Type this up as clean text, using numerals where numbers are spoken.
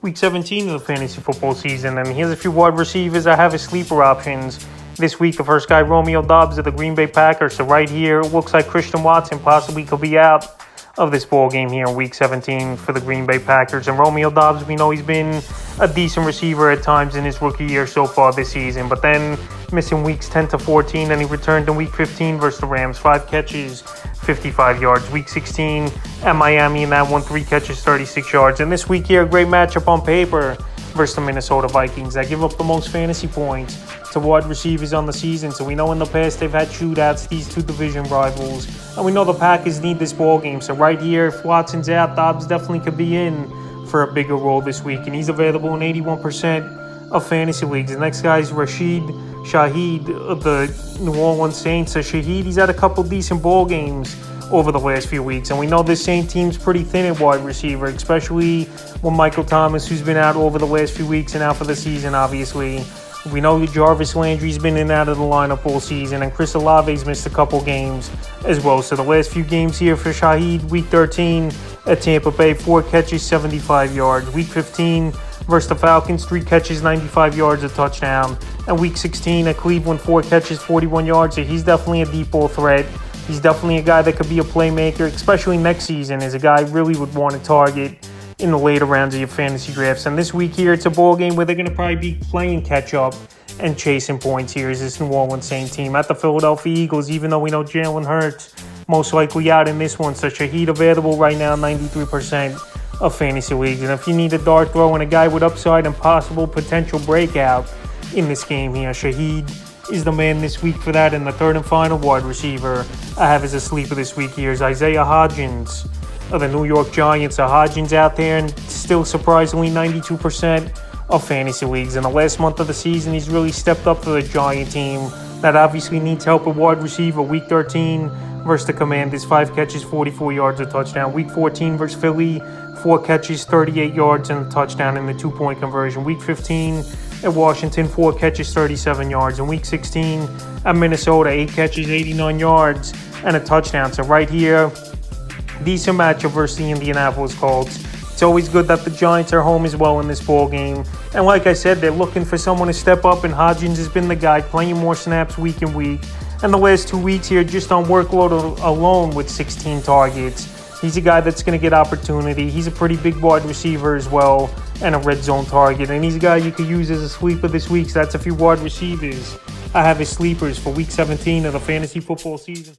Week 17 of the fantasy football season, and here's a few wide receivers I have as sleeper options this week. The first guy, Romeo Doubs of the Green Bay Packers. So right here, it looks like Christian Watson possibly could be out of this ball game here in Week 17 for the Green Bay Packers. And Romeo Doubs, we know he's been a decent receiver at times in his rookie year so far this season, but then missing weeks 10 to 14, and he returned in Week 15 versus the Rams. 5 catches, 55 yards. Week 16 at Miami, and that one, 3 catches, 36 yards. And this week here, a great matchup on paper versus the Minnesota Vikings. That give up the most fantasy points to wide receivers on the season. So we know in the past they've had shootouts, these two division rivals. And we know the Packers need this ball game. So right here, if Watson's out, Doubs definitely could be in for a bigger role this week. And he's available in 81% of fantasy leagues. The next guy is Rashid Shaheed of the New Orleans Saints. So Shaheed, he's had a couple decent ball games over the last few weeks. And we know this Saint team's pretty thin at wide receiver, especially with Michael Thomas, who's been out over the last few weeks and out for the season, obviously. We know Jarvis Landry's been in and out of the lineup all season, and Chris Olave's missed a couple games as well. So the last few games here for Shaheed, Week 13 at Tampa Bay, 4 catches, 75 yards. Week 15 versus the Falcons, 3 catches, 95 yards, a touchdown. And Week 16 at Cleveland, 4 catches, 41 yards. So he's definitely a deep ball threat. He's definitely a guy that could be a playmaker, especially next season, as a guy I really would want to target in the later rounds of your fantasy drafts. And this week here, it's a ball game where they're going to probably be playing catch-up and chasing points here as this New Orleans Saints team. At the Philadelphia Eagles, even though we know Jalen Hurts most likely out in this one, so Shaheed available right now, 93% of fantasy leagues. And if you need a dart throw and a guy with upside and possible potential breakout in this game here, Shaheed is the man this week for that. And the third and final wide receiver I have as a sleeper this week here is Isaiah Hodgins of the New York Giants. So Hodgins out there and still surprisingly 92% of fantasy leagues. In the last month of the season, he's really stepped up for the Giant team that obviously needs help at wide receiver. Week 13 versus the Commanders, 5 catches, 44 yards, a touchdown. Week 14 versus Philly, 4 catches, 38 yards, and a touchdown in the 2-point conversion. Week 15 at Washington, 4 catches, 37 yards. And Week 16 at Minnesota, 8 catches, 89 yards, and a touchdown. So right here, decent matchup versus the Indianapolis Colts. It's always good that the Giants are home as well in this ball game. And like I said, they're looking for someone to step up, and Hodgins has been the guy playing more snaps week in week. And the last 2 weeks here, just on workload alone with 16 targets. He's a guy that's going to get opportunity. He's a pretty big wide receiver as well, and a red zone target. And he's a guy you could use as a sleeper this week. So that's a few wide receivers I have as sleepers for Week 17 of the fantasy football season.